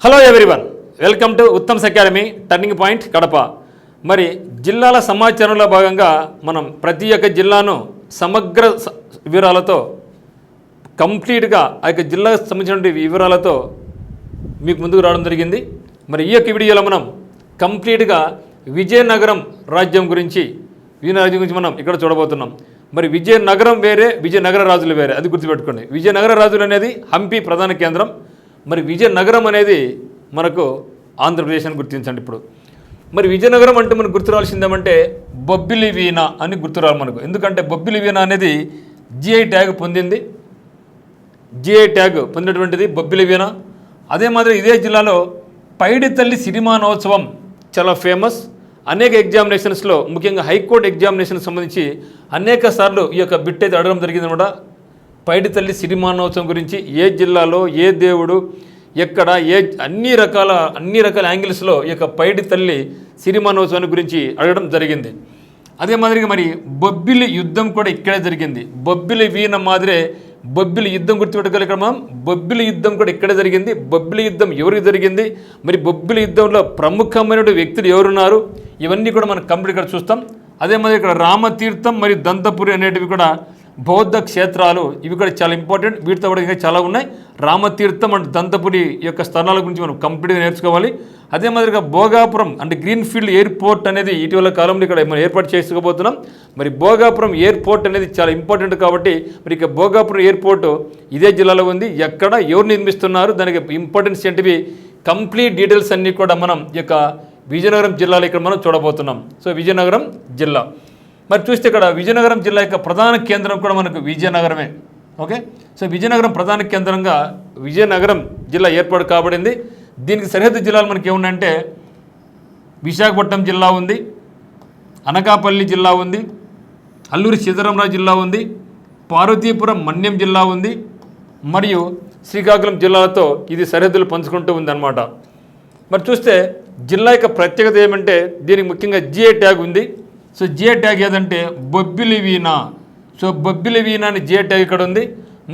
Hello everyone, welcome to Uttam's academy turning point Kadapa. మరి జిల్లాల సమాచారంలో భాగంగా మనం ప్రతి ఒక్క జిల్లాను సమగ్ర వివరాలతో కంప్లీట్గా ఆ యొక్క జిల్లాకు సంబంధించిన వివరాలతో మీకు ముందుకు రావడం జరిగింది. మరి ఈ యొక్క వీడియోలో మనం కంప్లీట్గా విజయనగరం రాజ్యం గురించి మనం ఇక్కడ చూడబోతున్నాం. మరి విజయనగరం వేరే, విజయనగర రాజులు వేరే, అది గుర్తుపెట్టుకోండి. విజయనగర రాజులు అనేది హంపి ప్రధాన కేంద్రం. మరి విజయనగరం అనేది మనకు ఆంధ్రప్రదేశ్ అని గుర్తించండి. ఇప్పుడు మరి విజయనగరం అంటే మనకు గుర్తు రావాల్సిందేమంటే బొబ్బిలి వీణ అని గుర్తురాలి మనకు. ఎందుకంటే బొబ్బిలి వీణ అనేది జిఐ ట్యాగ్ పొందింది. జిఐ ట్యాగ్ పొందినటువంటిది బొబ్బిలి వీణ. అదే మాదిరి ఇదే జిల్లాలో పైడితల్లి సిరిమానోత్సవం చాలా ఫేమస్. అనేక ఎగ్జామినేషన్స్లో, ముఖ్యంగా హైకోర్టు ఎగ్జామినేషన్కి సంబంధించి అనేక సార్లు ఈ యొక్క బిట్ అయితే అడగడం జరిగిందనమాట. పైడితల్లి సిరిమానోత్సవం గురించి ఏ జిల్లాలో, ఏ దేవుడు, ఎక్కడ, అన్ని రకాల యాంగిల్స్లో ఈ యొక్క పైడితల్లి సిరిమానోత్సవాన్ని గురించి అడగడం జరిగింది. అదే మాదిరిగా మరి బొబ్బిలి యుద్ధం కూడా ఇక్కడే జరిగింది. బొబ్బిలి వీణ మాదిరే బొబ్బిలి యుద్ధం గుర్తుపెట్టుకోగలిగిన మనం. బొబ్బిలి యుద్ధం కూడా ఇక్కడే జరిగింది. బొబ్బిలి యుద్ధం ఎవరికి జరిగింది, మరి బొబ్బిలి యుద్ధంలో ప్రముఖమైన వ్యక్తులు ఎవరున్నారు, ఇవన్నీ కూడా మనం కంప్లీట్ ఇక్కడ చూస్తాం. అదే మాదిరి ఇక్కడ రామతీర్థం మరియు దంతపురి అనేటివి కూడా బౌద్ధ క్షేత్రాలు, ఇవి కూడా చాలా ఇంపార్టెంట్. వీటితో కూడా ఇంకా చాలా ఉన్నాయి. రామతీర్థం అండ్ దంతపురి యొక్క స్థానాల గురించి మనం కంప్లీట్గా నేర్చుకోవాలి. అదే మాదిరిగా భోగాపురం అంటే గ్రీన్ఫీల్డ్ ఎయిర్పోర్ట్ అనేది ఇటీవల కాలంలో ఇక్కడ మనం ఏర్పాటు చేసుకోబోతున్నాం. మరి భోగాపురం ఎయిర్పోర్ట్ అనేది చాలా ఇంపార్టెంట్ కాబట్టి మరి ఇక భోగాపురం ఎయిర్పోర్ట్ ఇదే జిల్లాలో ఉంది. ఎక్కడ, ఎవరు నిర్మిస్తున్నారు, దానికి ఇంపార్టెన్స్ ఏంటివి, కంప్లీట్ డీటెయిల్స్ అన్నీ కూడా మనం ఈ యొక్క విజయనగరం జిల్లాలో ఇక్కడ మనం చూడబోతున్నాం. సో విజయనగరం జిల్లా మరి చూస్తే ఇక్కడ విజయనగరం జిల్లా యొక్క ప్రధాన కేంద్రం కూడా మనకు విజయనగరమే. ఓకే, సో విజయనగరం ప్రధాన కేంద్రంగా విజయనగరం జిల్లా ఏర్పాటు కాబడింది. దీనికి సరిహద్దు జిల్లాలు మనకి ఏమున్నాయంటే విశాఖపట్నం జిల్లా ఉంది, అనకాపల్లి జిల్లా ఉంది, అల్లూరి సీతారామరాజు జిల్లా ఉంది, పార్వతీపురం మన్యం జిల్లా ఉంది, మరియు శ్రీకాకుళం జిల్లాలతో ఇది సరిహద్దులు పంచుకుంటూ ఉందన్నమాట. మరి చూస్తే జిల్లా యొక్క ప్రత్యేకత ఏమంటే దీనికి ముఖ్యంగా జిఐ ట్యాగ్ ఉంది. సో జిఐ ట్యాగ్ ఏదంటే బొబ్బిలి వీణ. సో బొబ్బిలి వీణ అని జిఐ ట్యాగ్ ఇక్కడ ఉంది.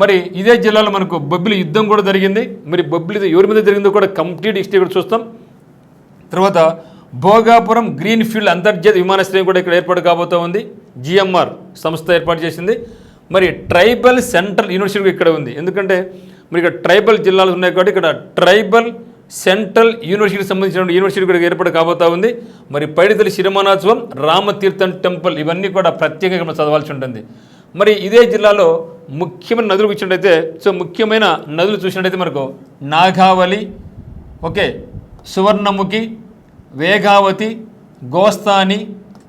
మరి ఇదే జిల్లాలో మనకు బొబ్బిలి యుద్ధం కూడా జరిగింది. మరి బొబ్బిలి ఎవరి మీద జరిగిందో కూడా కంప్లీట్ హిస్టరీ కూడా చూస్తాం. తర్వాత భోగాపురం గ్రీన్ఫీల్డ్ అంతర్జాతీయ విమానాశ్రయం కూడా ఇక్కడ ఏర్పాటు కాబోతూ ఉంది. జిఎంఆర్ సంస్థ ఏర్పాటు చేసింది. మరి ట్రైబల్ సెంట్రల్ యూనివర్సిటీ ఇక్కడ ఉంది. ఎందుకంటే మరి ఇక్కడ ట్రైబల్ జిల్లాలు ఉన్నాయి కాబట్టి ఇక్కడ ట్రైబల్ సెంట్రల్ యూనివర్సిటీకి సంబంధించిన యూనివర్సిటీ కూడా ఏర్పాటు కాబోతూ ఉంది. మరి పైడితల్లి సిరిమానోత్సవం, రామతీర్థం టెంపుల్, ఇవన్నీ కూడా ప్రత్యేకంగా చదవాల్సి ఉంటుంది. మరి ఇదే జిల్లాలో ముఖ్యమైన నదులు ఇచ్చినట్టయితే, సో ముఖ్యమైన నదులు చూసినట్టయితే మనకు నాగావళి, ఓకే, సువర్ణముఖి, వేగావతి, గోస్తాని,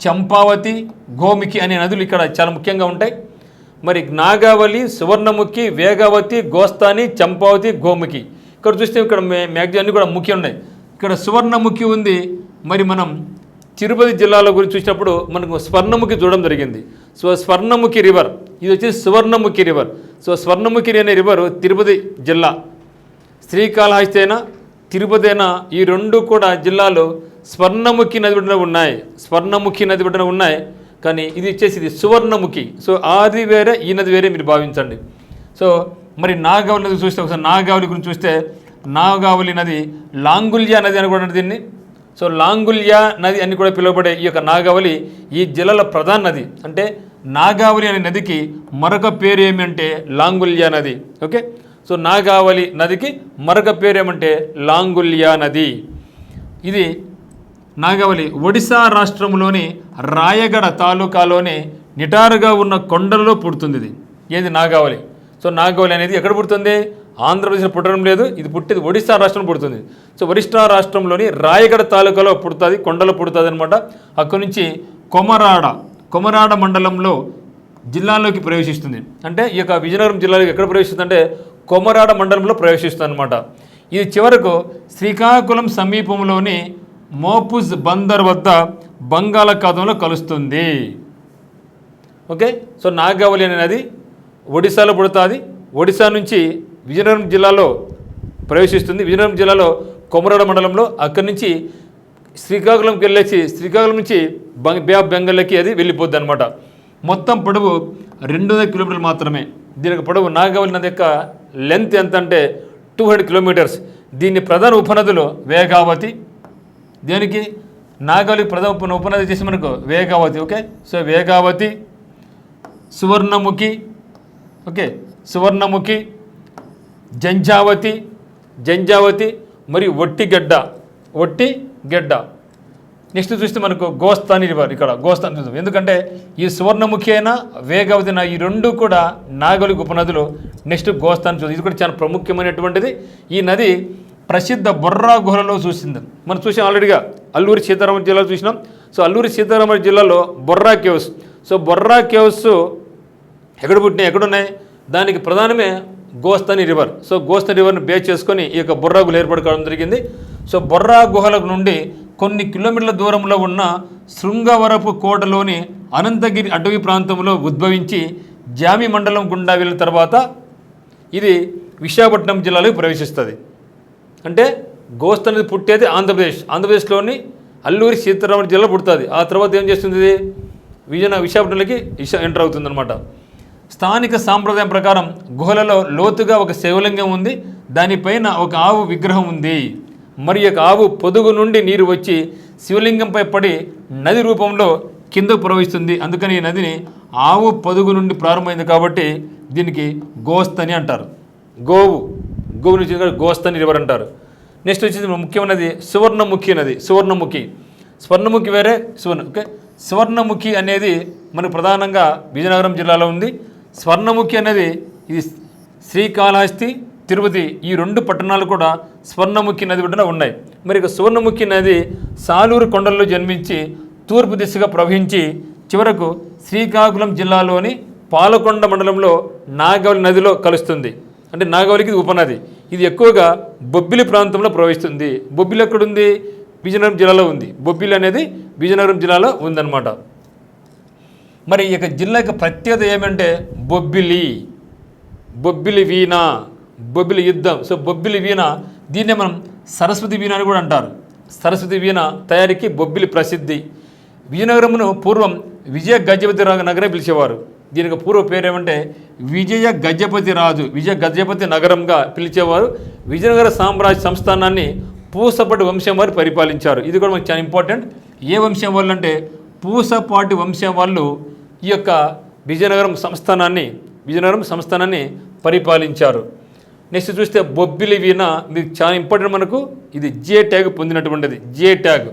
చంపావతి, గోముఖి అనే నదులు ఇక్కడ చాలా ముఖ్యంగా ఉంటాయి. మరి నాగావళి, సువర్ణముఖి, వేగావతి, గోస్తాని, చంపావతి, గోముఖి. ఇక్కడ చూస్తే ఇక్కడ మ్యాక్సిమం అన్నీ కూడా ముఖ్యం ఉన్నాయి. ఇక్కడ సువర్ణముఖి ఉంది. మరి మనం తిరుపతి జిల్లాలో గురించి చూసినప్పుడు మనకు స్వర్ణముఖి చూడడం జరిగింది. సో స్వర్ణముఖి రివర్, ఇది వచ్చేసి సువర్ణముఖి రివర్. సో స్వర్ణముఖి అనే రివర్ తిరుపతి జిల్లా, శ్రీకాళహస్తి అయినా తిరుపతి అయినా ఈ రెండు కూడా జిల్లాలో స్వర్ణముఖి నది ఒడ్డున ఉన్నాయి. స్వర్ణముఖి నది ఒడ్డున ఉన్నాయి. కానీ ఇది వచ్చేసి ఇది సువర్ణముఖి. సో అది వేరే, ఈ నది వేరే మీరు భావించండి. సో మరి నాగావళి నది చూస్తే ఒకసారి నాగావళి గురించి చూస్తే నాగావళి నది లాంగుల్యా నది అని కూడా దీన్ని. సో లాంగుల్యా నది అని కూడా పిలువబడే ఈ యొక్క నాగావళి ఈ జిల్లాలో ప్రధాన నది. అంటే నాగావళి అనే నదికి మరొక పేరు ఏమంటే లాంగుల్యా నది. ఓకే, సో నాగావళి నదికి మరొక పేరు ఏమంటే లాంగుల్యా నది. ఇది నాగావళి ఒడిశా రాష్ట్రంలోని రాయగడ తాలూకాలోని నిటారుగా ఉన్న కొండలలో పుడుతుంది. ఇది ఏది నాగావళి. సో నాగావళి అనేది ఎక్కడ పుడుతుంది, ఆంధ్రప్రదేశ్లో పుట్టడం లేదు. ఇది పుట్టేది ఒడిశా రాష్ట్రంలో పుడుతుంది. సో ఒడిశా రాష్ట్రంలోని రాయగడ తాలూకాలో పుడుతుంది, కొండలో పుడుతుంది అనమాట. అక్కడి నుంచి కొమరాడ మండలంలో జిల్లాలోకి ప్రవేశిస్తుంది. అంటే ఈ యొక్క విజయనగరం జిల్లాలోకి ఎక్కడ ప్రవేశిస్తుంది అంటే కొమరాడ మండలంలో ప్రవేశిస్తుంది అనమాట. ఇది చివరకు శ్రీకాకుళం సమీపంలోని మోపుజ్ బందర్ వద్ద బంగాళాఖాతంలో కలుస్తుంది. ఓకే, సో నాగావళి అనేది ఒడిశాలో పుడుతుంది. ఒడిశా నుంచి విజయనగరం జిల్లాలో ప్రవేశిస్తుంది. విజయనగరం జిల్లాలో కొమరాడ మండలంలో, అక్కడి నుంచి శ్రీకాకుళంకి వెళ్ళేసి శ్రీకాకుళం నుంచి బే ఆఫ్ బెంగాల్కి అది వెళ్ళిపోద్ది అనమాట. మొత్తం పొడవు 200 కిలోమీటర్లు మాత్రమే. దీనికి పొడవు నాగావళి నది యొక్క లెంత్ ఎంత అంటే 200 కిలోమీటర్స్. దీని ప్రధాన ఉపనదులు వేగావతి, దేనికి నాగలి ప్రధాన ఉపనది చేసి మనకు Vegavathi. Okay, so Vegavathi, Suvarnamukhi, okay Suvarnamukhi, Janjhavathi మరియు ఒట్టిగడ్డ. నెక్స్ట్ చూస్తే మనకు గోస్తాని రివర్, ఇక్కడ గోస్తాని చూద్దాం. ఎందుకంటే ఈ సువర్ణముఖి అయినా వేగావతి అయినా ఈ రెండు కూడా నాగలి ఉపనదులు. నెక్స్ట్ గోస్తాని చూద్దాం, ఇది కూడా చాలా ప్రాముఖ్యమైనటువంటిది. ఈ నది ప్రసిద్ధ బొర్రా గుహలలో చూసింది. మనం చూసాం ఆల్రెడీగా అల్లూరి సీతారామరాజు జిల్లాలో చూసినాం. సో అల్లూరి సీతారామరాజు జిల్లాలో Borra caves. So Borra caves ఎక్కడ పుట్టినాయి, ఎక్కడున్నాయి? దానికి ప్రధానమే Gosthani river. So Gosthani రివర్ని base చేసుకొని ఈ యొక్క బొర్రా గుహలు ఏర్పడుకోవడం జరిగింది. సో బొర్రా గుహల నుండి కొన్ని కిలోమీటర్ల దూరంలో ఉన్న శృంగవరపు కోటలోని అనంతగిరి అటవీ ప్రాంతంలో ఉద్భవించి జామి మండలం గుండా వెళ్ళిన తర్వాత ఇది విశాఖపట్నం జిల్లాలోకి ప్రవేశిస్తుంది. అంటే గోస్త్ అనేది పుట్టేది ఆంధ్రప్రదేశ్లోని అల్లూరి సీతారామరాజు జిల్లా పుడుతుంది. ఆ తర్వాత ఏం చేస్తుంది, విశాఖపట్నంలోకి ఎంటర్ అవుతుందన్నమాట. స్థానిక సాంప్రదాయం ప్రకారం గుహలలో లోతుగా ఒక శివలింగం ఉంది, దానిపైన ఒక ఆవు విగ్రహం ఉంది. మరి యొక్క ఆవు పొదుగు నుండి నీరు వచ్చి శివలింగంపై పడి నది రూపంలో కిందకు ప్రవహిస్తుంది. అందుకని ఈ నదిని ఆవు పొదుగు నుండి ప్రారంభమైంది కాబట్టి దీనికి గోస్తని అంటారు. గోవు నుంచి గోస్తని రివర్ అంటారు. నెక్స్ట్ వచ్చేసి ముఖ్యమైనది సువర్ణముఖి నది. స్వర్ణముఖి వేరే ఓకే. సువర్ణముఖి అనేది మనకు ప్రధానంగా విజయనగరం జిల్లాలో ఉంది. స్వర్ణముఖి అనేది ఇది శ్రీకాళహస్తి, తిరుపతి ఈ రెండు పట్టణాలు కూడా స్వర్ణముఖి నది ఒడ్డున ఉన్నాయి. మరి ఇక సువర్ణముఖి నది సాలూరు కొండల్లో జన్మించి తూర్పు దిశగా ప్రవహించి చివరకు శ్రీకాకుళం జిల్లాలోని పాలకొండ మండలంలో నాగవలి నదిలో కలుస్తుంది. అంటే నాగవలికి ఇది ఉపనది. ఇది ఎక్కువగా బొబ్బిలి ప్రాంతంలో ప్రవహిస్తుంది. బొబ్బిలి ఎక్కడుంది? విజయనగరం జిల్లాలో ఉంది. బొబ్బిలి అనేది విజయనగరం జిల్లాలో ఉందన్నమాట. మరి ఈ యొక్క జిల్లా యొక్క ప్రత్యేకత ఏమంటే బొబ్బిలి వీణ, బొబ్బిలి యుద్ధం. సో బొబ్బిలి వీణ, దీన్నే మనం సరస్వతి వీణ అని కూడా అంటారు. సరస్వతి వీణ తయారీకి బొబ్బిలి ప్రసిద్ధి. విజయనగరమును పూర్వం విజయ గజపతి నగరం పిలిచేవారు. దీనికి పూర్వ పేరు ఏమంటే విజయ గజపతి నగరంగా పిలిచేవారు. విజయనగర సామ్రాజ్య సంస్థానాన్ని పూసపాటి వంశం వారు పరిపాలించారు. ఇది కూడా మనకు చాలా ఇంపార్టెంట్. ఏ వంశం వాళ్ళు అంటే పూసపాటి వంశం వాళ్ళు ఈ యొక్క విజయనగరం సంస్థానాన్ని పరిపాలించారు. నెక్స్ట్ చూస్తే బొబ్బిలి వీణ, మీకు చాలా ఇంపార్టెంట్. మనకు ఇది జిఐ ట్యాగ్ పొందినటువంటిది, జిఐ ట్యాగ్.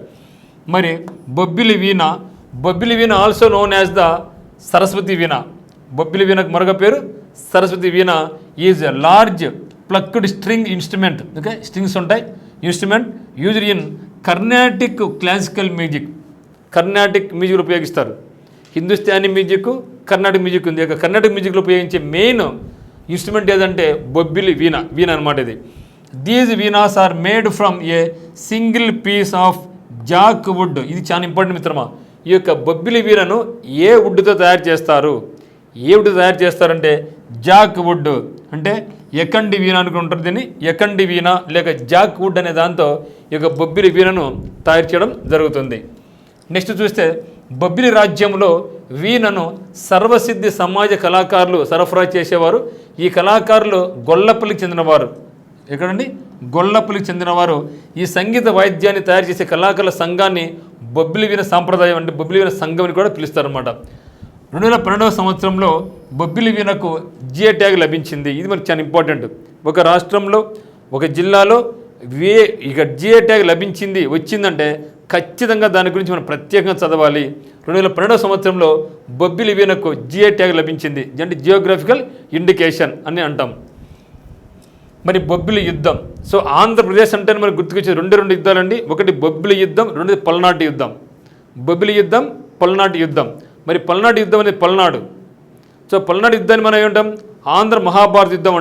మరి Bobbili veena also known as the Saraswati veena. Bobbili వీణకు మరొక పేరు Saraswati veena. Is a large plucked string instrument. Okay, strings ఉంటాయి. Instrument used in Carnatic classical music. Carnatic మ్యూజిక్లో ఉపయోగిస్తారు. హిందుస్థానీ మ్యూజిక్, కర్ణాటిక్ మ్యూజిక్ ఉంది. కర్ణాటిక్ మ్యూజిక్లో ఉపయోగించే మెయిన్ ఇన్స్ట్రుమెంట్ ఏదంటే బొబ్బిలి వీణ అనమాట. ఇది these veenas are made from a single piece of jack wood. ఇది చాలా ఇంపార్టెంట్ మిత్రమా. ఈ యొక్క బొబ్బిలి వీణను ఏ వుడ్తో తయారు చేస్తారంటే జాక్ వుడ్. అంటే ఎకండి వీణ అనుకుంటారు దీన్ని. ఎకండి వీణ లేక జాక్ వుడ్ అనే దాంతో ఈ యొక్క బొబ్బిలి వీణను తయారు చేయడం జరుగుతుంది. నెక్స్ట్ చూస్తే బొబ్బిలి రాజ్యంలో వీణను సర్వసిద్ధి సమాజ కళాకారులు సరఫరా చేసేవారు. ఈ కళాకారులు గొల్లపల్లికి చెందినవారు. ఎక్కడండి? గొల్లపల్లికి చెందినవారు. ఈ సంగీత వాయిద్యాన్ని తయారు చేసే కళాకారుల సంఘాన్ని బొబ్బిలి వీణ సాంప్రదాయం అంటే బొబ్బిలి వీణ సంఘం అని కూడా పిలుస్తారన్నమాట. 2012వ సంవత్సరంలో బొబ్బిలి వీణకు జిఐ ట్యాగ్ లభించింది. ఇది మనకు చాలా ఇంపార్టెంట్. ఒక రాష్ట్రంలో ఒక జిల్లాలో ఇక జిఐ ట్యాగ్ వచ్చిందంటే ఖచ్చితంగా దాని గురించి మనం ప్రత్యేకంగా చదవాలి. 2012వ సంవత్సరంలో బొబ్బిలి వీణకు జిఐ ట్యాగ్ లభించింది. అంటే జియోగ్రఫికల్ ఇండికేషన్ అని అంటాం. మరి బొబ్బిలి యుద్ధం. సో ఆంధ్రప్రదేశ్ అంటే మనకు గుర్తుకొచ్చేది రెండు యుద్ధాలండి. ఒకటి బొబ్బిలి యుద్ధం, రెండోది పల్నాటి యుద్ధం. బొబ్బిలి యుద్ధం, పల్నాటి యుద్ధం. మరి పల్నాటి యుద్ధం అనేది పల్నాడు. సో పల్నాడు యుద్ధాన్ని మనం ఏమంటాం? ఆంధ్ర మహాభారత యుద్ధం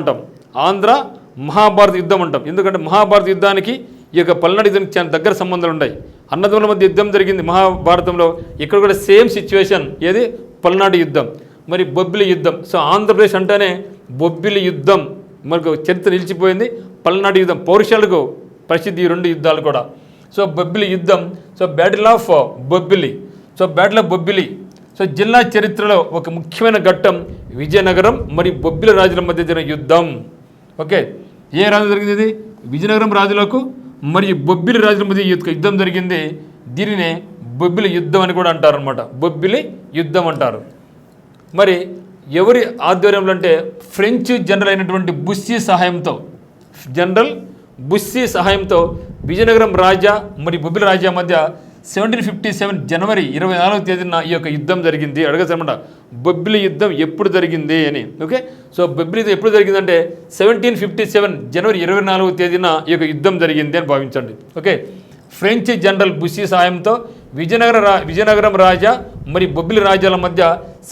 అంటాం. ఎందుకంటే మహాభారత యుద్ధానికి ఈ యొక్క పల్నాడు యుద్ధానికి చాలా దగ్గర సంబంధాలు ఉన్నాయి. అన్నదమ్ముల మధ్య యుద్ధం జరిగింది మహాభారతంలో. ఇక్కడ కూడా సేమ్ సిచ్యువేషన్. ఏది? పల్నాడు యుద్ధం. మరి బొబ్బిలి యుద్ధం. సో ఆంధ్రప్రదేశ్ అంటేనే బొబ్బిలి యుద్ధం మనకు చరిత్ర నిలిచిపోయింది. పల్నాడు యుద్ధం పౌరుషాలకు ప్రసిద్ధి ఈ రెండు యుద్ధాలు కూడా. సో బొబ్బిలి యుద్ధం. So battle of Bobbili. So జిల్లా చరిత్రలో ఒక ముఖ్యమైన ఘట్టం విజయనగరం మరియు బొబ్బిలి రాజుల మధ్య జరిగిన యుద్ధం. ఓకే, ఏ రాజు జరిగింది? ఇది విజయనగరం రాజులకు మరియు బొబ్బిలి రాజుల మధ్య యుద్ధం జరిగింది. దీనినే బొబ్బిలి యుద్ధం అని కూడా అంటారు అనమాట. బొబ్బిలి యుద్ధం అంటారు. మరి ఎవరి ఆధ్వర్యంలో అంటే ఫ్రెంచ్ జనరల్ అయినటువంటి జనరల్ బుస్సీ సహాయంతో విజయనగరం రాజా మరియు బొబ్బిలి రాజా మధ్య 1757 జనవరి 24వ తేదీన ఈ యొక్క యుద్ధం జరిగింది. అడగచ్చనమాట బొబ్బిలి యుద్ధం ఎప్పుడు జరిగింది అని. ఓకే, సో బొబ్బిలి యుద్ధం ఎప్పుడు జరిగిందంటే 1757 జనవరి 24వ తేదీన ఈ యొక్క యుద్ధం జరిగింది అని భావించండి. ఓకే, ఫ్రెంచ్ జనరల్ బుస్సీ సహాయంతో విజయనగరం రాజా మరియు బొబ్బిలి రాజ్యాల మధ్య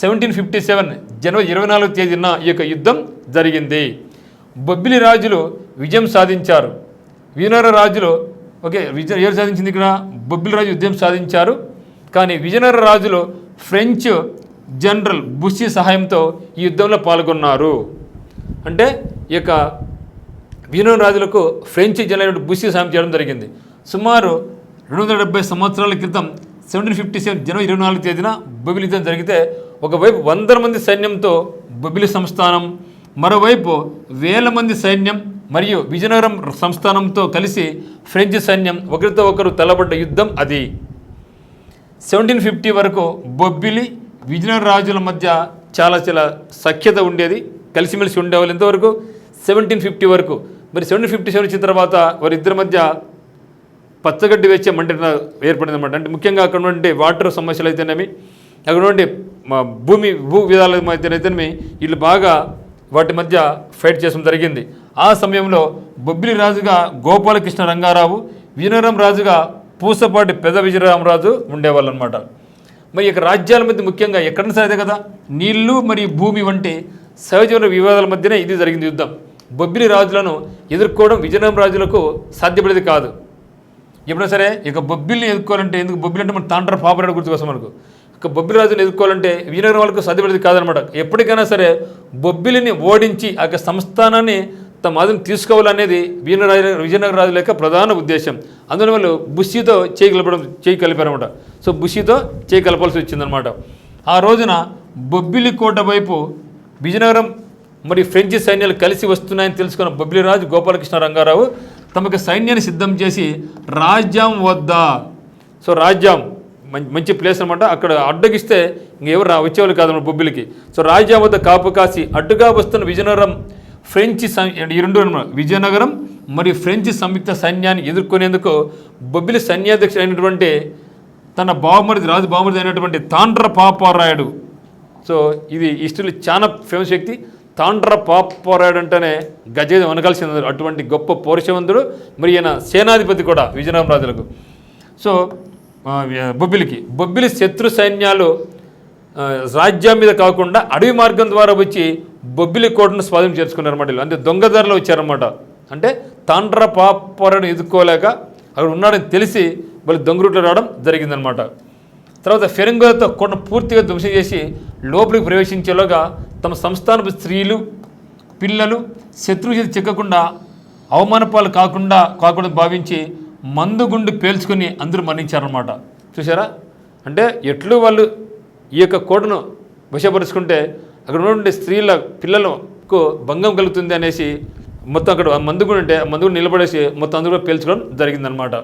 1757 జనవరి 24వ తేదీన ఈ యొక్క యుద్ధం జరిగింది. బొబ్బిలి రాజులు విజయం సాధించారు. విజయనగర రాజులు ఎవరు సాధించింది ఇక్కడ? బొబ్బిలి రాజు యుద్ధం సాధించారు. కానీ విజయనగర రాజులు ఫ్రెంచ్ జనరల్ బుస్సీ సహాయంతో ఈ యుద్ధంలో పాల్గొన్నారు. అంటే ఈ యొక్క విజయనగర రాజులకు ఫ్రెంచ్ జనరల్ బుస్సీ సహాయం చేయడం జరిగింది. సుమారు 270 సంవత్సరాల క్రితం 1757 జనవరి 24వ తేదీన బొబ్బిలి యుద్ధం జరిగితే ఒకవైపు 100 మంది సైన్యంతో బొబ్బిలి సంస్థానం, మరోవైపు 1000 మంది సైన్యం మరియు విజయనగరం సంస్థానంతో కలిసి ఫ్రెంచ్ సైన్యం ఒకరితో ఒకరు తలబడ్డ యుద్ధం అది. 1750 వరకు బొబ్బిలి విజయనగర రాజుల మధ్య చాలా సఖ్యత ఉండేది, కలిసిమెలిసి ఉండేవాళ్ళు. ఎంతవరకు? 1750 వరకు. మరి 1757 వచ్చిన తర్వాత వారిద్దరి మధ్య పచ్చగడ్డి వేచే మంట ఏర్పడింది అనమాట. అంటే ముఖ్యంగా అక్కడ నుండి వాటర్ సమస్యలు అయితేనేమి, అక్కడ నుండి భూ విధాలు అయితేనేమి వీళ్ళు బాగా వాటి మధ్య ఫైట్ చేయడం జరిగింది. ఆ సమయంలో బొబ్బిలి రాజుగా గోపాలకృష్ణ రంగారావు, విజయనగరం రాజుగా పూసపాటి పెద్ద విజయరామరాజు ఉండేవాళ్ళు అనమాట. మరి ఇక రాజ్యాల మధ్య ముఖ్యంగా ఎక్కడైనా సరే కదా నీళ్లు మరియు భూమి వంటి సహజీవన వివాదాల మధ్యనే ఇది జరిగింది యుద్ధం. బొబ్బిలి రాజులను ఎదుర్కోవడం విజయనగరం రాజులకు సాధ్యపడేది కాదు. ఎప్పుడైనా సరే ఇక బొబ్బిలిని ఎదుర్కోవాలంటే, ఎందుకు బొబ్బిలి అంటే మన తాండ్ర పాపరాడు గుర్తుకోసం మనకు, ఇక బొబ్బిలి రాజుని ఎదుర్కోవాలంటే విజయనగరం వాళ్ళకు సాధ్యపడేది కాదనమాట. ఎప్పటికైనా సరే బొబ్బిలిని ఓడించి ఆ యొక్క సంస్థానాన్ని తమ ఆధీనం తీసుకోవాలనేది విజయనగర రాజుల యొక్క ప్రధాన ఉద్దేశం. అందువల్ల వాళ్ళు బుస్సీతో చేయి కలిపారనమాట. సో బుస్సీతో చేయి కలపాల్సి వచ్చిందనమాట. ఆ రోజున బొబ్బిలి కోట వైపు విజయనగరం మరియు ఫ్రెంచ్ సైన్యాలు కలిసి వస్తున్నాయని తెలుసుకున్న బొబ్బిలి రాజు గోపాలకృష్ణ రంగారావు తమకు సైన్యాన్ని సిద్ధం చేసి రాజ్యం వద్ద, సో రాజ్యం మంచి ప్లేస్ అనమాట, అక్కడ అడ్డగిస్తే ఇంకెవరు వచ్చేవాళ్ళు కాదన్నమాట బొబ్బిలికి. సో రాజ్యం వద్ద కాపు కాసి అడ్డుగా వస్తున్న విజయనగరం విజయనగరం మరియు ఫ్రెంచ్ సంయుక్త సైన్యాన్ని ఎదుర్కొనేందుకు బొబ్బిలి సైన్యాధ్యక్షుడు అయినటువంటి తన రాజు బావమరిది అయినటువంటి తాండ్ర పాపారాయుడు. సో ఇది హిస్టరీలో చాలా ఫేమస్ వ్యక్తి. తాండ్ర పాపారాయుడు అంటేనే గజేంద్ర వనకాల్సింది. అటువంటి గొప్ప పౌరుషవంతుడు, మరి ఈయన సేనాధిపతి కూడా విజయనగరం రాజులకు. సో బొబ్బిలి శత్రు సైన్యాలు రాజ్యం మీద కాకుండా అడవి మార్గం ద్వారా వచ్చి బొబ్బిలి కోటను స్వాధీనం చేసుకున్నారన్నమాట. అంటే దొంగదారిలో వచ్చారన్నమాట. అంటే తాండ్ర పాపారాయుడు ఎదుర్కోలేక అక్కడ ఉన్నాడని తెలిసి వాళ్ళు దొంగ రూట్లో రావడం జరిగిందనమాట. తర్వాత ఫిరంగులతో కోటను పూర్తిగా ధ్వంసం చేసి లోపలికి ప్రవేశించేలోగా తమ సంస్థానపు స్త్రీలు, పిల్లలు శత్రువు చేతి చిక్కకుండా అవమానపాలు కాకుండా భావించి మందుగుండు పేల్చుకొని అందరూ మరణించారన్నమాట. చూసారా? అంటే ఎట్లు వాళ్ళు ఈ యొక్క కోటను వశపరుచుకుంటే అక్కడ ఉన్నటువంటి స్త్రీల పిల్లలకు భంగం కలుగుతుంది అనేసి మొత్తం అక్కడ మందుగుండు ఉంటే మందుగుండు నిలబడేసి మొత్తం అందరూ పేల్చుకోవడం జరిగిందనమాట.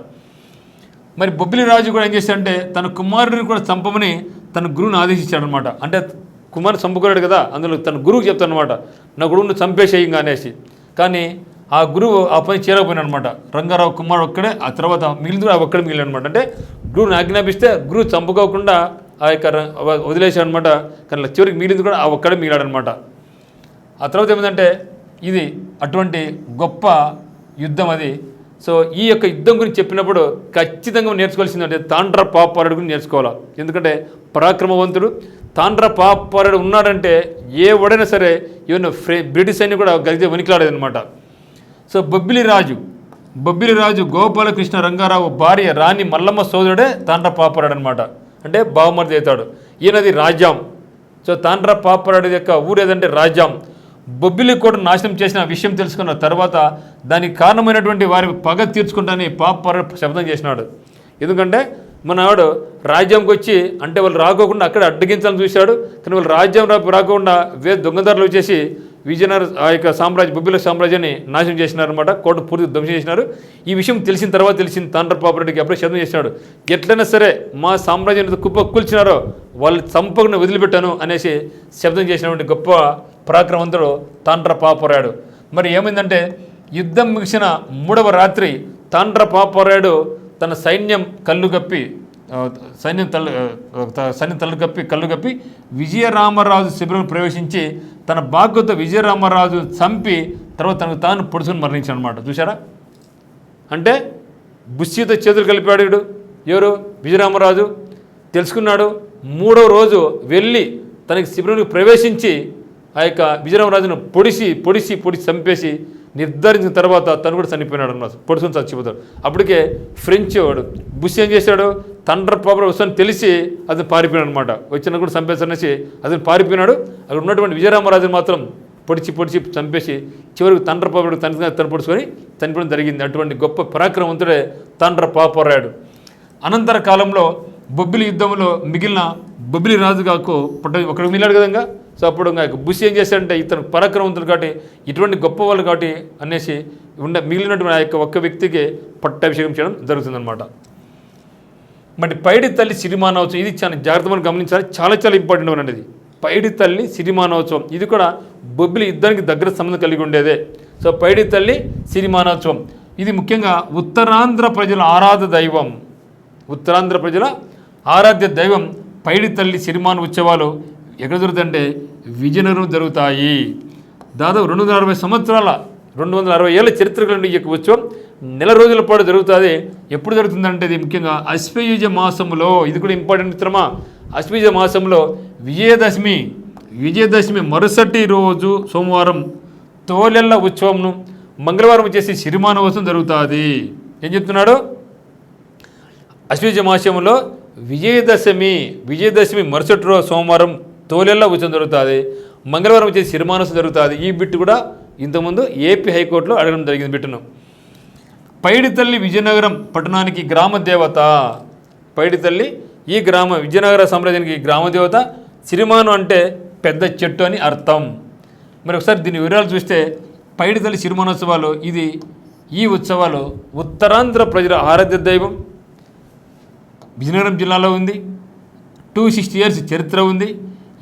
మరి బొబ్బిలి రాజు కూడా ఏం చేశాడంటే తన కుమారుడిని కూడా చంపమని తన గురువుని ఆదేశించాడనమాట. అంటే కుమారుడు చంపుకోలేడు కదా, అందులో తన గురువుకి చెప్తాను అనమాట, నా గురువుని చంపేసేయంగా అనేసి. కానీ ఆ గురువు ఆ పని చేరకపోయినమాట. రంగారావు కుమారుడు ఒక్కడే, ఆ తర్వాత మిగిలిన కూడా ఒక్కడే మిగిలినమాట. అంటే గురువుని ఆజ్ఞాపిస్తే గురువు చంపుకోకుండా ఆ యొక్క వదిలేశాడనమాట. కానీ చివరికి మిగిలింది కూడా ఆ ఒక్కడే మిగిలాడనమాట. ఆ తర్వాత ఏమిటంటే ఇది అటువంటి గొప్ప యుద్ధం అది. సో ఈ యొక్క యుద్ధం గురించి చెప్పినప్పుడు ఖచ్చితంగా నేర్చుకోవాల్సిందంటే తాండ్ర పాపారాయుడు గురించి నేర్చుకోవాలి. ఎందుకంటే పరాక్రమవంతుడు తాండ్ర పాపారాయుడు ఉన్నాడంటే ఏ ఒడైనా సరే ఈవెన్ బ్రిటిష్ సైన్యం కూడా గదితే వణికిలాడేదనమాట. సో బొబ్బిలి రాజు గోపాలకృష్ణ రంగారావు భార్య రాణి మల్లమ్మ సోదరుడే తాండ్ర పాపారాయుడు అనమాట. అంటే బావమరిది అవుతాడు. ఈయనది రాజ్యం. సో తాండ్ర పాపారాయుడు యొక్క ఊరు ఏదంటే రాజ్యం. బొబ్బిలి కోట నాశనం చేసిన విషయం తెలుసుకున్న తర్వాత దానికి కారణమైనటువంటి వారి పగ తీర్చుకుంటానని పాపారాయుడు శబ్దం చేసినాడు. ఎందుకంటే మన ఆవిడ రాజ్యంకి వచ్చి అంటే వాళ్ళు రాకోకుండా అక్కడ అడ్డగించాలని చూశాడు. కానీ వాళ్ళు రాజ్యం రాకుండా దొంగదారులు వచ్చేసి విజయనగర ఆ యొక్క సామ్రాజ్య బొబ్బిల సామ్రాజ్యాన్ని నాశనం చేసినారనమాట. కోట పూర్తిగా ధ్వంసం చేసినారు. ఈ విషయం తెలిసిన తర్వాత తెలిసింది తాండ్రపాపరెడ్డికి అప్పుడే శబ్దం చేసినాడు, ఎట్లయినా సరే మా సామ్రాజ్యాన్ని కుప్ప కూల్చినారో వాళ్ళు చంపకుండా వదిలిపెట్టాను అనేసి శబ్దం చేసినటువంటి గొప్ప పరాక్రమవంతుడు తాండ్రపాపరాయుడు. మరి ఏమైందంటే యుద్ధం ముగిసిన 3వ రాత్రి తాండ్రపాపరాయుడు తన సైన్యం కళ్ళు కప్పి విజయరామరాజు శిబిరం ప్రవేశించి తన బాధ్యత విజయరామరాజు చంపి తర్వాత తనకు తాను పొడుచుకుని మరణించాడు అనమాట. చూసారా, అంటే బుస్సీతో చేతులు కలిపాడు వీడు. ఎవరు? విజయరామరాజు. తెలుసుకున్నాడు. 3వ రోజు వెళ్ళి తనకి శిబిరానికి ప్రవేశించి ఆ యొక్క విజయరామరాజును పొడిసి చంపేసి నిర్ధారించిన తర్వాత తను కూడా చనిపోయినాడు అన్నమాట. పొడుచుని చచ్చిపోతాడు. అప్పటికే ఫ్రెంచ్ వాడు బుష్ ఏం చేశాడు, తాండ్రపాపరాయుడు వస్తాను తెలిసి అతను పారిపోయాడు అనమాట. వచ్చిన కూడా చంపేసనేసి అతను పారిపోయినాడు. అక్కడ ఉన్నటువంటి విజయరామరాజును మాత్రం పొడిచి చంపేసి చివరికి తాండ్రపాపరాయుడు తను పొడుచుకొని చనిపోవడం జరిగింది. అటువంటి గొప్ప పరాక్రమవంతుడే తాండ్రపాపరాయుడు. అనంతర కాలంలో బొబ్బిలి యుద్ధంలో మిగిలిన బొబ్బిలి రాజుగాకు ఒకడు మిగిలాడు కదంగా. సో అప్పుడు బుష్ ఏం చేశాడంటే ఇతను పరాక్రమవంతుడు కాబట్టి ఇటువంటి గొప్ప వాళ్ళు కాబట్టి అనేసి మిగిలినటువంటి ఆ యొక్క ఒక్క వ్యక్తికి పట్టాభిషేకం చేయడం జరుగుతుందన్నమాట. మరి పైడి తల్లి సిరిమానోత్సవం ఇది చాలా జాగ్రత్తగా గమనించాలి. చాలా ఇంపార్టెంట్ అనేది పైడి తల్లి సిరిమానోత్సవం. ఇది కూడా బొబ్బిలి యుద్ధానికి దగ్గర సంబంధం కలిగి ఉండేదే. సో పైడి తల్లి సిరిమానోత్సవం ఇది ముఖ్యంగా ఉత్తరాంధ్ర ప్రజల ఆరాధ్య దైవం. ఉత్తరాంధ్ర ప్రజల ఆరాధ్య దైవం పైడి తల్లి సిరిమాన ఉత్సవాలు ఎక్కడ జరుగుతాయంటే విజయనగరం జరుగుతాయి. దాదాపు 260 సంవత్సరాల 260 ఏళ్ళ చరిత్ర కలిగిన ఈ యొక్క ఉత్సవం నెల రోజుల పాటు జరుగుతుంది. ఎప్పుడు జరుగుతుందంటే ఇది ముఖ్యంగా అశ్వయుజ మాసంలో. ఇది కూడా ఇంపార్టెంట్ మిత్రమా. అశ్వయుజ మాసంలో విజయదశమి మరుసటి రోజు సోమవారం తోలెల్ల ఉత్సవంను, మంగళవారం వచ్చేసి సిరిమానోత్సవం జరుగుతుంది. ఏం చెప్తున్నాడు? అశ్వయుజ మాసంలో విజయదశమి మరుసటి రోజు సోమవారం తోలెల్ల ఉత్సవం జరుగుతుంది. మంగళవారం వచ్చేసి సిరిమానోత్సవం జరుగుతుంది. ఈ బిట్టు కూడా ఇంతకుముందు ఏపీ హైకోర్టులో అడగడం జరిగింది బిట్టును. పైడి తల్లి విజయనగరం పట్టణానికి గ్రామ దేవత. పైడి తల్లి ఈ విజయనగర సామ్రాజ్యానికి గ్రామ దేవత. సిరిమాను అంటే పెద్ద చెట్టు అని అర్థం. మరి ఒకసారి దీని వివరాలు చూస్తే పైడి తల్లి సిరిమానోత్సవాలు ఈ ఉత్సవాలు ఉత్తరాంధ్ర ప్రజల ఆరాధ్య దైవం. విజయనగరం జిల్లాలో ఉంది. 260 years చరిత్ర ఉంది.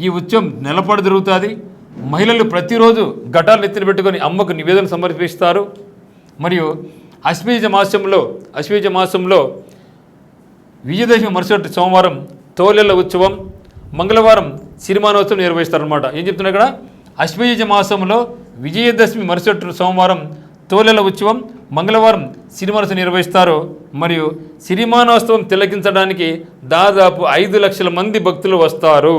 ఈ ఉత్సవం నెలపాటు జరుగుతుంది. మహిళలు ప్రతిరోజు ఘటాలు నెత్తిన పెట్టుకొని అమ్మకు నివేదన సమర్పిస్తారు. మరియు అశ్వయుజ మాసంలో విజయదశమి మరుసటి సోమవారం తోలెల్ల ఉత్సవం, మంగళవారం సిరిమానోత్సవం నిర్వహిస్తారనమాట. ఏం చెప్తున్నా ఇక్కడ? అశ్వయుజ మాసంలో విజయదశమి మరుసటి సోమవారం తోలెల్ల ఉత్సవం, మంగళవారం సిరిమానోత్సవం నిర్వహిస్తారు. మరియు సిరిమానోత్సవం తిలకించడానికి దాదాపు 5 లక్షల మంది భక్తులు వస్తారు.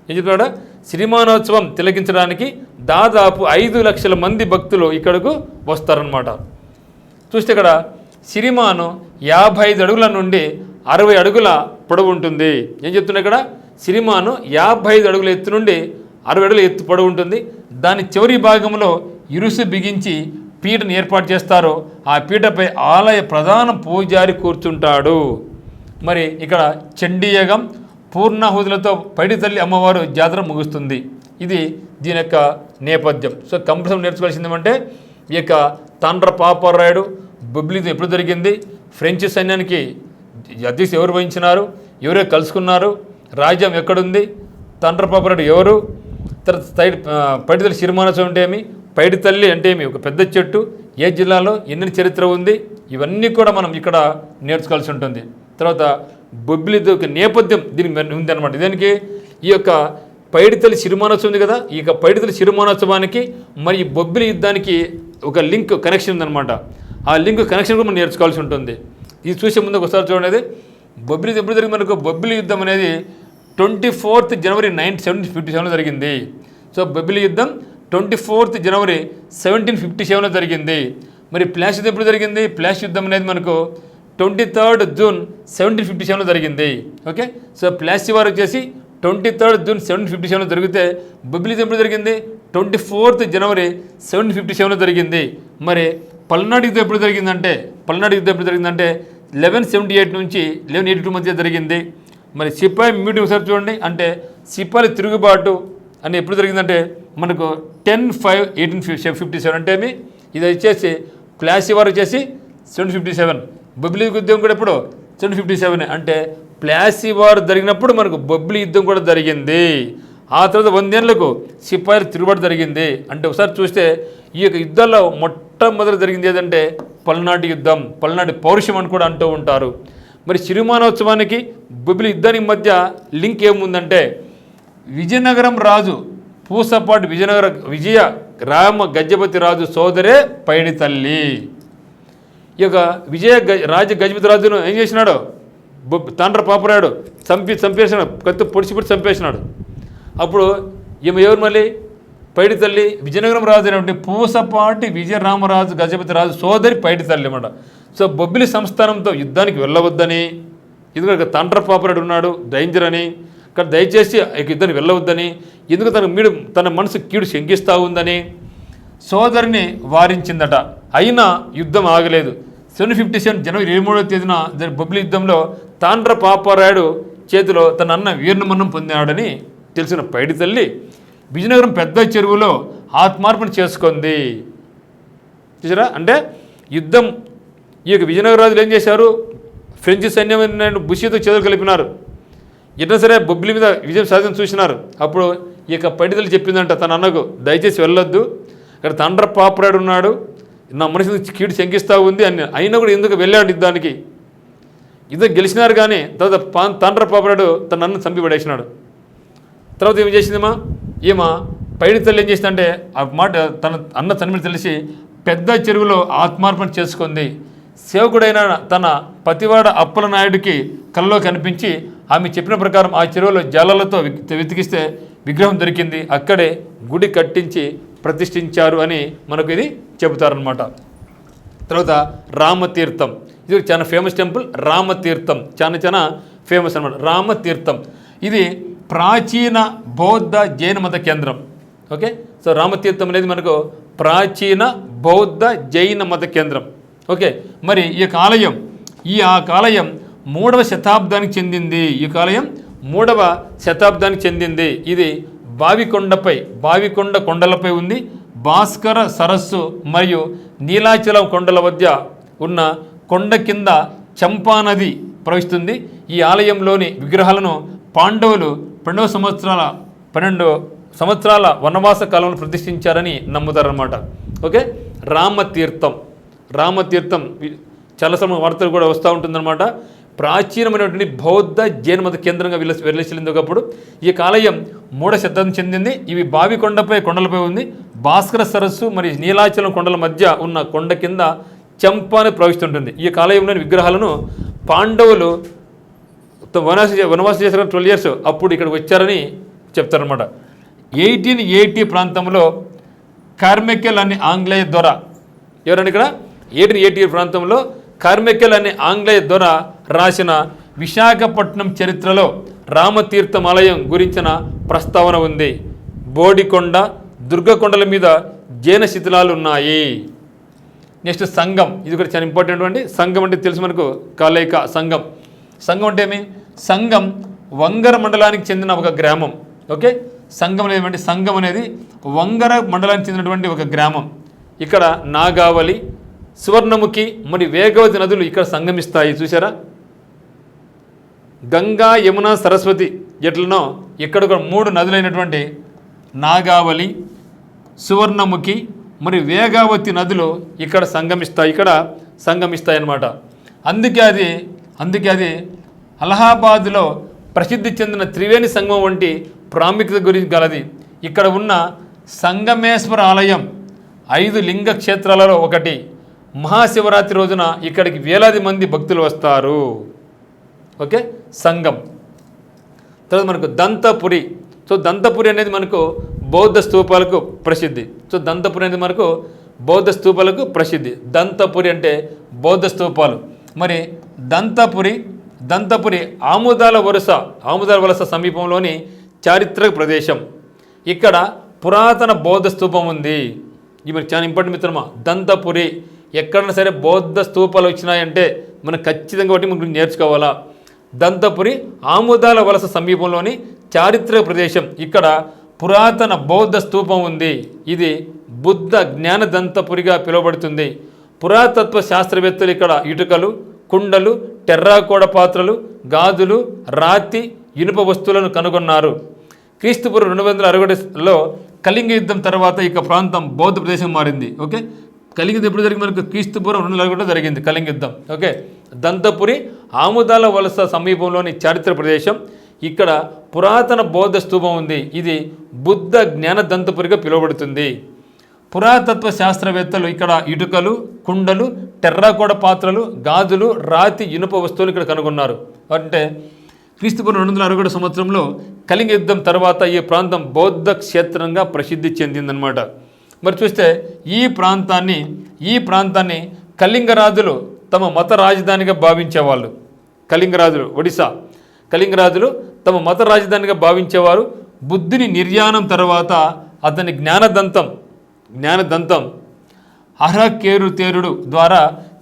ఏం చెప్తున్నాడు? సిరిమానోత్సవం తిలకించడానికి దాదాపు 5 లక్షల మంది భక్తులు ఇక్కడకు వస్తారనమాట. చూస్తే ఇక్కడ సిరిమాను 55 అడుగుల నుండి 60 అడుగుల పొడవు ఉంటుంది. ఏం చెప్తున్నా ఇక్కడ? సిరిమాను 55 అడుగుల ఎత్తు నుండి 60 అడుగుల ఎత్తు పొడవు ఉంటుంది. దాని చివరి భాగంలో ఇరుసు బిగించి పీటను ఏర్పాటు చేస్తారు. ఆ పీటపై ఆలయ ప్రధాన పూజారి కూర్చుంటాడు. మరి ఇక్కడ చండీయగం పూర్ణాహుతులతో పైడి తల్లి అమ్మవారు జాతర ముగుస్తుంది. ఇది దీని యొక్క నేపథ్యం. సో కంపల్సరీ నేర్చుకోవాల్సింది ఏమంటే ఈ యొక్క తాండ్రపాపరాయుడు బొబ్బిలితో ఎప్పుడు జరిగింది, ఫ్రెంచ్ సైన్యానికి అధ్యక్ష ఎవరు వహించినారు, ఎవరే కలుసుకున్నారు, రాజ్యం ఎక్కడుంది, తాండ్రపాపరాయుడు ఎవరు, తర్వాత పైడి తల్లి సిరిమానోత్సవం అంటే ఏమి, పైడి తల్లి అంటే ఏమి, ఒక పెద్ద చెట్టు, ఏ జిల్లాలో ఎన్ని చరిత్ర ఉంది, ఇవన్నీ కూడా మనం ఇక్కడ నేర్చుకోవాల్సి ఉంటుంది. తర్వాత బొబ్బిలి నేపథ్యం దీనికి ఉంది అనమాట. దానికి ఈ యొక్క పైడి తల్లి సిరిమానోత్సవం ఉంది కదా, ఈ యొక్క పైడి తల్లి సిరిమానోత్సవానికి మరి ఈ బొబ్బిలి యుద్ధానికి ఒక లింక్ కనెక్షన్ ఉందన్నమాట. ఆ లింక్ కనెక్షన్ కూడా మనం నేర్చుకోవాల్సి ఉంటుంది. ఇది చూసే ముందు ఒకసారి చూడండి, బొబ్బిలి ఎప్పుడు జరిగింది మనకు? బొబ్బిలి యుద్ధం అనేది 24th January 1757లో జరిగింది. సో బొబ్బిలి యుద్ధం 24th January 1757లో జరిగింది. మరి ప్లాష్ యుద్ధం ఎప్పుడు జరిగింది? ప్లాష్ యుద్ధం అనేది మనకు 23rd June 1757లో జరిగింది. ఓకే, సో ప్లాష్ వారు వచ్చేసి 23rd June 1757లో జరిగితే బొబ్బిలి యుద్ధం ఎప్పుడు జరిగింది? 24th January 1757లో జరిగింది. మరి పల్నాడు యుద్ధం ఎప్పుడు జరిగిందంటే 1178 నుంచి 1182 మధ్య జరిగింది. మరి సిపాయి మీటింగ్ ఒకసారి చూడండి, అంటే సిపాయిల తిరుగుబాటు అని ఎప్పుడు జరిగిందంటే మనకు 10/5/1857 అంటే ఇది వచ్చేసి ప్లాసీ వార్ వచ్చేసి 1757, బొబ్బిలి యుద్ధం కూడా ఎప్పుడు 1757 అంటే ప్లాసీ వార్ జరిగినప్పుడు మనకు బొబ్బిలి యుద్ధం కూడా జరిగింది. ఆ తర్వాత 100 ఏళ్లకు సిపాయిల తిరుగుబాటు జరిగింది. అంటే ఒకసారి చూస్తే ఈ యొక్క యుద్ధాల్లో మొట్టమొదటి జరిగింది ఏదంటే పల్నాటి యుద్ధం, పల్నాటి పౌరుషం అని కూడా అంటూ ఉంటారు. మరి సిరిమానోత్సవానికి బొబ్బిలి యుద్ధానికి మధ్య లింక్ ఏముందంటే విజయనగరం రాజు పూసపాటి విజయ రామ గజపతి రాజు సోదరే పైడి తల్లి. ఈ యొక్క గజపతి రాజును ఏం చేసినాడు, తాండ్ర పాపరాడు చంపేసినాడు, కత్తి పొడిచిపెట్టి చంపేసినాడు. అప్పుడు ఎవరు మళ్ళీ పైడి తల్లి విజయనగరం రాజు అనేటువంటి పూసపాటి విజయరామరాజు గజపతి రాజు సోదరి పైడి తల్లి అన్నమాట. సో బొబ్బిలి సంస్థానంతో యుద్ధానికి వెళ్ళవద్దని, ఎందుకంటే తాండ్ర పాపరాడు ఉన్నాడు డేంజర్ అని, కానీ దయచేసి యుద్ధానికి వెళ్ళవద్దని, ఎందుకు తన మనసు కీడు శంకిస్తూ ఉందని సోదరిని వారించిందట. అయినా యుద్ధం ఆగలేదు. 1757 జనవరి 23వ తేదీన బొబ్బిలి యుద్ధంలో తాండ్ర పాపరాయుడు చేతిలో తన అన్న వీరమరణం పొందినాడని తెలిసిన పైడి తల్లి విజయనగరం పెద్ద చెరువులో ఆత్మార్పణ చేసుకుంది. చూసారా, అంటే యుద్ధం ఈ యొక్క విజయనగర రాజులు ఏం చేశారు, ఫ్రెంచ్ సైన్యం బుషితో చేతులు కలిపినారు. ఎట్లా సరే బొబ్బిలి మీద విజయం సాధన చూసినారు. అప్పుడు ఈ యొక్క పైడి తల్లి చెప్పిందంట తన అన్నకు, దయచేసి వెళ్ళొద్దు, ఇక్కడ తాండ్ర పాపరాడు ఉన్నాడు, నా మనసు కీడు శంకిస్తూ ఉంది అని. అయినా కూడా ఎందుకు వెళ్ళాడు యుద్ధానికి. యుద్ధం గెలిచినారు కానీ తర్వాత తాండ్ర పాపరాడు తన అన్న చంపి పడేసినాడు. తర్వాత ఏం చేసిందమ్మా, పైడి తల్లి ఏం చేసిందంటే ఆ మాట తన అన్న చనిపోయి తెలిసి పెద్ద చెరువులో ఆత్మార్పణ చేసుకుంది. సేవకుడైన తన పతివాడ అప్పల నాయుడికి కలలో కనిపించి ఆమె చెప్పిన ప్రకారం ఆ చెరువులో జాలలతో వెతికిస్తే విగ్రహం దొరికింది. అక్కడే గుడి కట్టించి ప్రతిష్ఠించారు అని మనకు ఇది చెబుతారనమాట. తర్వాత రామతీర్థం, ఇది చాలా ఫేమస్ టెంపుల్. రామతీర్థం చాలా ఫేమస్ అనమాట. రామతీర్థం ఇది ప్రాచీన బౌద్ధ జైన మత కేంద్రం. ఓకే, సో రామతీర్థం అనేది మనకు ప్రాచీన బౌద్ధ జైన మత కేంద్రం. ఓకే, మరి ఈ యొక్క ఆలయం ఆలయం 3వ శతాబ్దానికి చెందింది. ఈ ఆలయం 3వ శతాబ్దానికి చెందింది. ఇది బావికొండ కొండలపై ఉంది. భాస్కర సరస్సు మరియు నీలాచలం కొండల మధ్య ఉన్న కొండ కింద చంపానది ప్రవహిస్తుంది. ఈ ఆలయంలోని విగ్రహాలను పాండవులు 12 సంవత్సరాల వనవాస కాలంలో ప్రతిష్ఠించారని నమ్ముతారన్నమాట. ఓకే, రామతీర్థం చాలా సమయం వార్తలు కూడా వస్తూ ఉంటుందన్నమాట. ప్రాచీనమైనటువంటి బౌద్ధ జైన మత కేంద్రంగా వెల్లసిల్లింది. ఒకప్పుడు ఈ ఆలయం 3వ శతాబ్దం చెందింది. ఇవి కొండలపై ఉంది. భాస్కర సరస్సు మరియు నీలాచలం కొండల మధ్య ఉన్న కొండ కింద చంపాని ప్రవహిస్తుంటుంది. ఈ ఆలయంలోని విగ్రహాలను పాండవులు వనవాసం చేసిన 12 years అప్పుడు ఇక్కడికి వచ్చారని చెప్తారనమాట. 1880 ప్రాంతంలో కార్మెకెల్ అనే ఆంగ్లేయ దొర, ఎవరండి ఇక్కడ 1880 ప్రాంతంలో కార్మెకెల్ అనే ఆంగ్లేయ దొర రాసిన విశాఖపట్నం చరిత్రలో రామతీర్థం ఆలయం గురించిన ప్రస్తావన ఉంది. బోడికొండ, దుర్గకొండల మీద జైన శిథిలాలు ఉన్నాయి. నెక్స్ట్ సంఘం, ఇది కూడా చాలా ఇంపార్టెంట్ అండి. సంఘం అంటే తెలుసు మనకు, కాలేక సంఘం. సంఘం అంటే ఏమి, సంఘం వంగర మండలానికి చెందిన ఒక గ్రామం. ఓకే, సంఘం అనేది సంఘం అనేది వంగర మండలానికి చెందినటువంటి ఒక గ్రామం. ఇక్కడ నాగావళి, సువర్ణముఖి మరియు వేగవతి నదులు ఇక్కడ సంగమిస్తాయి. చూసారా, గంగా, యమున, సరస్వతి ఎట్లనో ఇక్కడ కూడా 3 నదులైనటువంటి నాగావళి, సువర్ణముఖి మరియు వేగావతి నదులు ఇక్కడ సంగమిస్తాయి అన్నమాట. అందుకే అది అలహాబాద్లో ప్రసిద్ధి చెందిన త్రివేణి సంగమం వంటి ప్రాముఖ్యత గురించి గలది. ఇక్కడ ఉన్న సంగమేశ్వర ఆలయం 5 లింగ క్షేత్రాలలో ఒకటి. మహాశివరాత్రి రోజున ఇక్కడికి వేలాది మంది భక్తులు వస్తారు. ఓకే, సంగం. తర్వాత మనకు దంతపురి. సో దంతపురి అనేది మనకు బౌద్ధ స్తూపాలకు ప్రసిద్ధి. దంతపురి అంటే బౌద్ధ స్తూపాలు. మరి దంతపురి ఆముదాల వలస సమీపంలోని చారిత్రక ప్రదేశం. ఇక్కడ పురాతన బౌద్ధ స్తూపం ఉంది. ఇది మనకి చాలా ఇంపార్టెంట్ మిత్రమా. దంతపురి ఎక్కడైనా సరే బౌద్ధ స్తూపాలు వచ్చినాయంటే మనం ఖచ్చితంగా ఒకటి మనం నేర్చుకోవాలా. దంతపురి ఆముదాల వలస సమీపంలోని చారిత్రక ప్రదేశం. ఇక్కడ పురాతన బౌద్ధ స్తూపం ఉంది. ఇది బుద్ధ జ్ఞానదంతపురిగా పిలువబడుతుంది. పురాతత్వ శాస్త్రవేత్తలు ఇక్కడ ఇటుకలు, కుండలు, టెర్రాకోడ పాత్రలు, గాజులు, రాతి, ఇనుప వస్తువులను కనుగొన్నారు. క్రీస్తుపూర్వం 261లో కళింగ యుద్ధం తర్వాత ఇక ప్రాంతం బౌద్ధ ప్రదేశం మారింది. ఓకే, కళింగ యుద్ధం ఎప్పుడు జరిగింది మనకు? క్రీస్తుపూర్వం 261లో జరిగింది కళింగ యుద్ధం. ఓకే, దంతపురి ఆముదాల వలస సమీపంలోని చారిత్రక ప్రదేశం. ఇక్కడ పురాతన బౌద్ధ స్తూపం ఉంది. ఇది బుద్ధ జ్ఞాన దంతపురిగా పిలువబడుతుంది. పురాతత్వ శాస్త్రవేత్తలు ఇక్కడ ఇటుకలు, కుండలు, టెర్రాకోడ పాత్రలు, గాజులు, రాతి, ఇనుప వస్తువులు ఇక్కడ కనుగొన్నారు. అంటే క్రీస్తుపూర్వం 261 సంవత్సరంలో కళింగ యుద్ధం తర్వాత ఈ ప్రాంతం బౌద్ధ క్షేత్రంగా ప్రసిద్ధి చెందిందనమాట. మరి చూస్తే ఈ ప్రాంతాన్ని కళింగరాజులు తమ మత రాజధానిగా భావించేవాళ్ళు. కళింగరాజులు, ఒడిశా కళింగరాజులు తమ మత రాజధానిగా భావించేవారు. బుద్ధుని నిర్యాణం తర్వాత అతని జ్ఞానదంతం అహరకేరుతేరుడు ద్వారా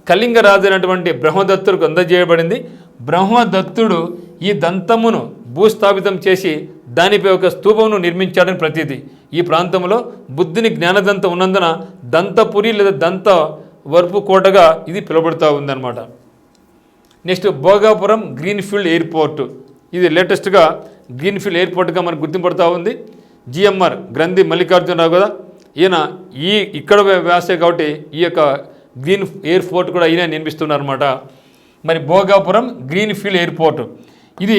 కళింగరాజు అయినటువంటి బ్రహ్మదత్తుడికి అందజేయబడింది. బ్రహ్మదత్తుడు ఈ దంతమును భూస్థాపితం చేసి దానిపై ఒక స్తూపమును నిర్మించాడని ప్రతీతి. ఈ ప్రాంతంలో బుద్ధుని జ్ఞానదంతం ఉన్నందున దంతపురి లేదా దంత వర్పు కోటగా ఇది పిలువబడుతూ ఉందన్నమాట. Next Bhogapuram greenfield airport. ఇది లేటెస్ట్గా గ్రీన్ఫీల్డ్ ఎయిర్పోర్ట్గా మనకు గుర్తింపడుతూ ఉంది. జిఎంఆర్ గ్రంథి మల్లికార్జునరావు కదా, ఈయన ఇక్కడ వ్యాసే కాబట్టి ఈ యొక్క గ్రీన్ ఎయిర్పోర్ట్ కూడా ఈయన నిర్మిస్తున్నారన్నమాట. మరి భోగాపురం గ్రీన్ఫీల్డ్ ఎయిర్పోర్ట్ ఇది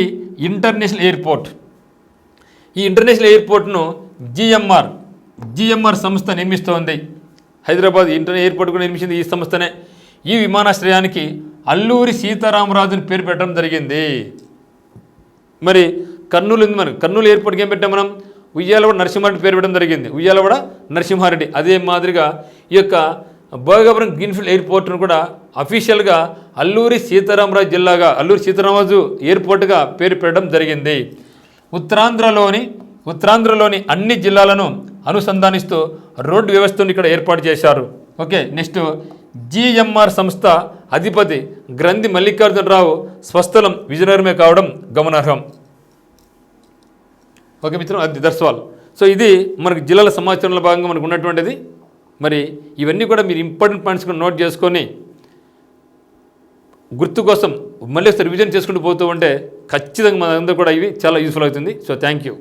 ఇంటర్నేషనల్ ఎయిర్పోర్ట్. ఈ ఇంటర్నేషనల్ ఎయిర్పోర్ట్ను జిఎంఆర్ సంస్థ నిర్మిస్తోంది. హైదరాబాద్ ఇంటర్నేషనల్ ఎయిర్పోర్ట్ కూడా నిర్మించింది ఈ సంస్థనే. ఈ విమానాశ్రయానికి అల్లూరి సీతారామరాజుని పేరు పెట్టడం జరిగింది. మరి కర్నూలు ఉంది, మనకు కర్నూలు ఎయిర్పోర్ట్కి ఏం పెట్టాం మనం? ఉయ్యాలవాడ నరసింహారెడ్డి పేరు పెట్టడం జరిగింది. ఉయ్యాలవాడ నరసింహారెడ్డి. అదే మాదిరిగా ఈ యొక్క భోగాపురం గ్రీన్ఫీల్డ్ ఎయిర్పోర్ట్ను కూడా అఫీషియల్గా అల్లూరి సీతారామరాజు ఎయిర్పోర్ట్గా పేరు పెట్టడం జరిగింది. ఉత్తరాంధ్రలోని అన్ని జిల్లాలను అనుసంధానిస్తూ రోడ్డు వ్యవస్థను ఇక్కడ ఏర్పాటు చేశారు. ఓకే, నెక్స్ట్ జిఎంఆర్ సంస్థ అధిపతి గ్రంథి మల్లికార్జునరావు స్వస్థలం విజయనగరమే కావడం గమనార్హం. ఓకే మిత్రం, అది దర్శవాల్. సో ఇది మనకు జిల్లాల సమాచారంలో భాగంగా మనకు ఉన్నటువంటిది. మరి ఇవన్నీ కూడా మీరు ఇంపార్టెంట్ పాయింట్స్ కూడా నోట్ చేసుకొని గుర్తు కోసం మళ్ళీ రివిజన్ చేసుకుంటూ పోతూ ఉంటే ఖచ్చితంగా మనందరూ కూడా ఇవి చాలా యూస్ఫుల్ అవుతుంది. So thank you.